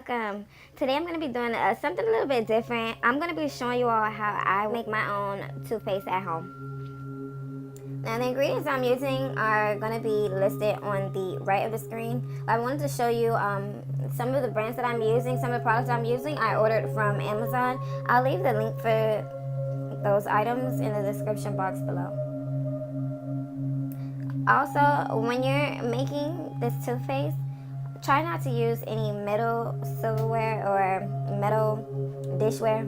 welcome. Today I'm going to be doing something a little bit different. I'm going to be showing you all how I make my own toothpaste at home. Now the ingredients I'm using are going to be listed on the right of the screen. I wanted to show you some of the brands that I'm using, some of the products I'm using. I ordered from Amazon. I'll leave the link for those items in the description box below. Also, when you're making this toothpaste, try not to use any metal silverware or metal dishware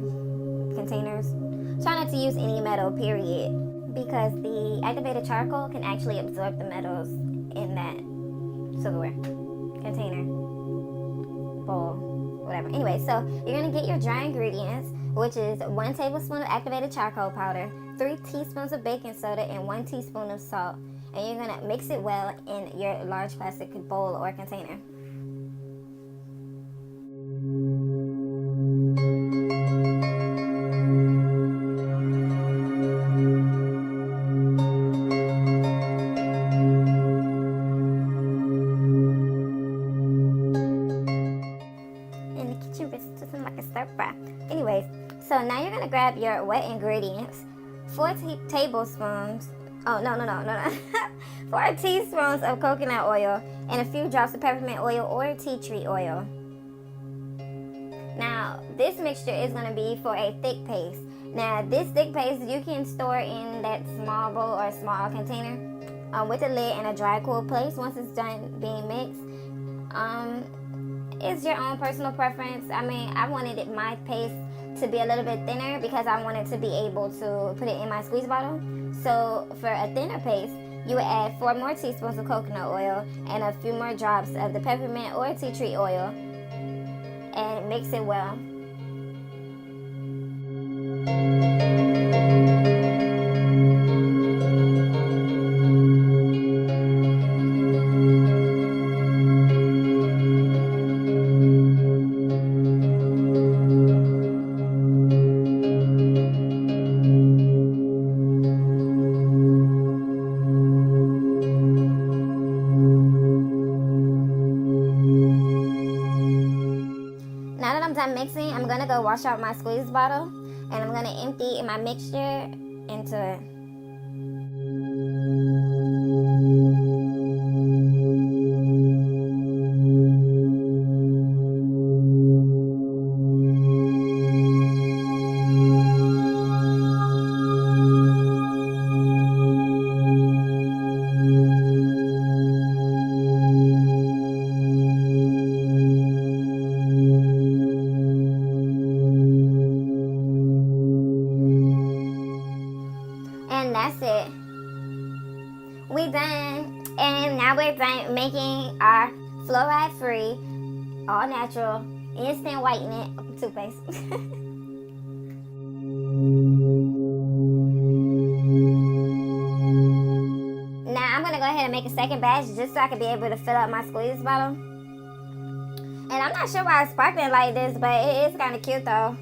containers. Try not to use any metal, period, because the activated charcoal can actually absorb the metals in that silverware container, bowl, whatever. Anyway, so you're going to get your dry ingredients, which is 1 tablespoon of activated charcoal powder, 3 teaspoons of baking soda, and 1 teaspoon of salt. And you're going to mix it well in your large plastic bowl or container. In the kitchen, it's just like a stir fry. Anyways, so now you're going to grab your wet ingredients, 4 tablespoons. Oh, no. 4 teaspoons of coconut oil and a few drops of peppermint oil or tea tree oil. Now, this mixture is going to be for a thick paste. Now, this thick paste you can store in that small bowl or small container with a lid in a dry, cool place once it's done being mixed. It's your own personal preference. I mean, I wanted my paste to be a little bit thinner because I wanted to be able to put it in my squeeze bottle. So for a thinner paste, you would add 4 more teaspoons of coconut oil and a few more drops of the peppermint or tea tree oil and mix it well. Now that I'm done mixing, I'm going to go wash out my squeeze bottle and I'm going to empty my mixture into it. And that's it. We done. And now we're done making our fluoride free, all natural, instant whitening toothpaste. Now I'm gonna go ahead and make a second batch just so I can be able to fill up my squeeze bottle. And I'm not sure why it's sparkling like this, but it is kind of cute though.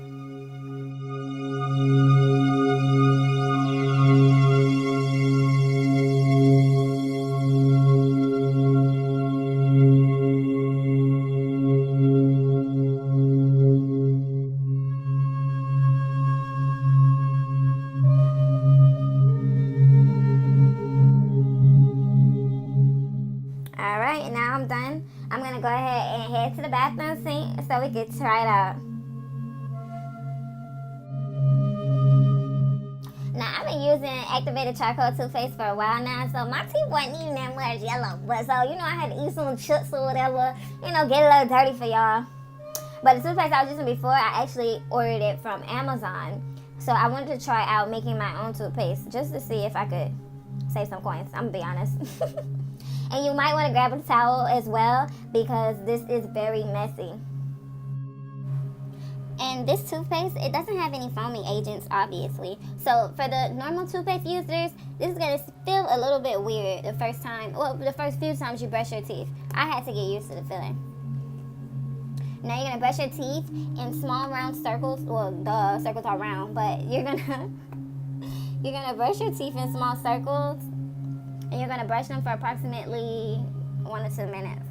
Alright, now I'm done. I'm going to go ahead and head to the bathroom sink so we can try it out. Now, I've been using Activated Charcoal Toothpaste for a while now, so my teeth wasn't even that much yellow. But so, you know, I had to eat some chips or whatever, you know, get a little dirty for y'all. But the toothpaste I was using before, I actually ordered it from Amazon. So I wanted to try out making my own toothpaste just to see if I could save some coins. I'm going to be honest. And you might want to grab a towel as well because this is very messy. And this toothpaste, it doesn't have any foaming agents, obviously. So for the normal toothpaste users, this is going to feel a little bit weird the first time, well, the first few times you brush your teeth. I had to get used to the feeling. Now you're going to brush your teeth in small round circles. Well, the circles are round, but you're going to brush your teeth in small circles. And you're going to brush them for approximately 1 to 2 minutes.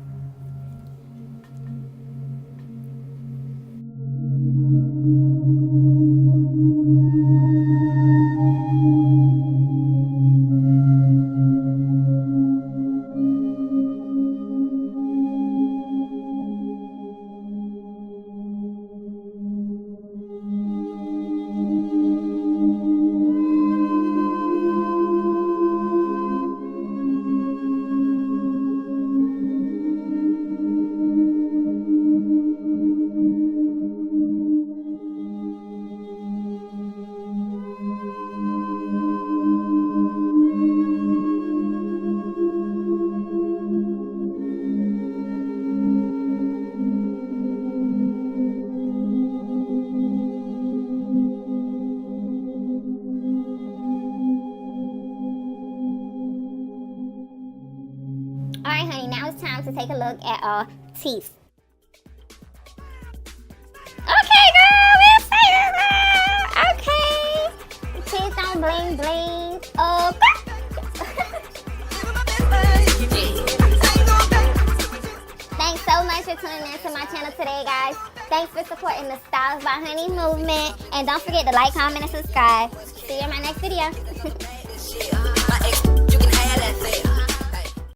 take a look at our teeth. Okay, girl, we'll say that. Okay. Teeth don't bling bling. Okay. Thanks so much for tuning in to my channel today, guys. Thanks for supporting the Styles by Honey movement. And don't forget to like, comment, and subscribe. See you in my next video.